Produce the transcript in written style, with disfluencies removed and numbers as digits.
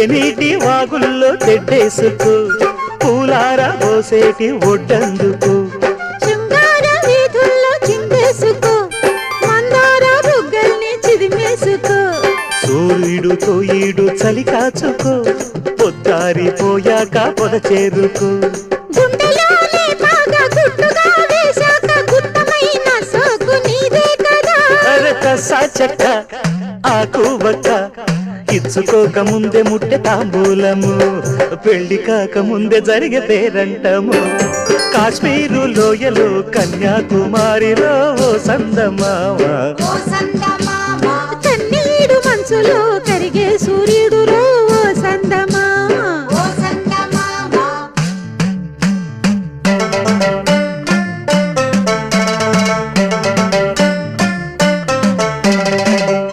తేనీటి వాగుల్లో తెడ్డేసుకో పూలార పోసేటి ఒడ్డందుకు శృంగార వీధుల్లో చిందేసుకో మందార బుగ్గల్ని చిదిమేసుకో సూర్యుడు తోయిడు చలి కాచుకో పొద్దారిపోయాక పొద చేరుకో గుండెలోనే బాగా గుట్టుగా వేశాక గుత్తమైన సోకు నీదే కదా కసా చెక్క ఆకు వక్క ఇచ్చుకోక ముందే ముట్టె తాంబూలము పెళ్లి కాక ముందే జరిగే పేరంటము కాశ్మీరు లోయలో కన్యాకుమారిలో ఓ సందమావా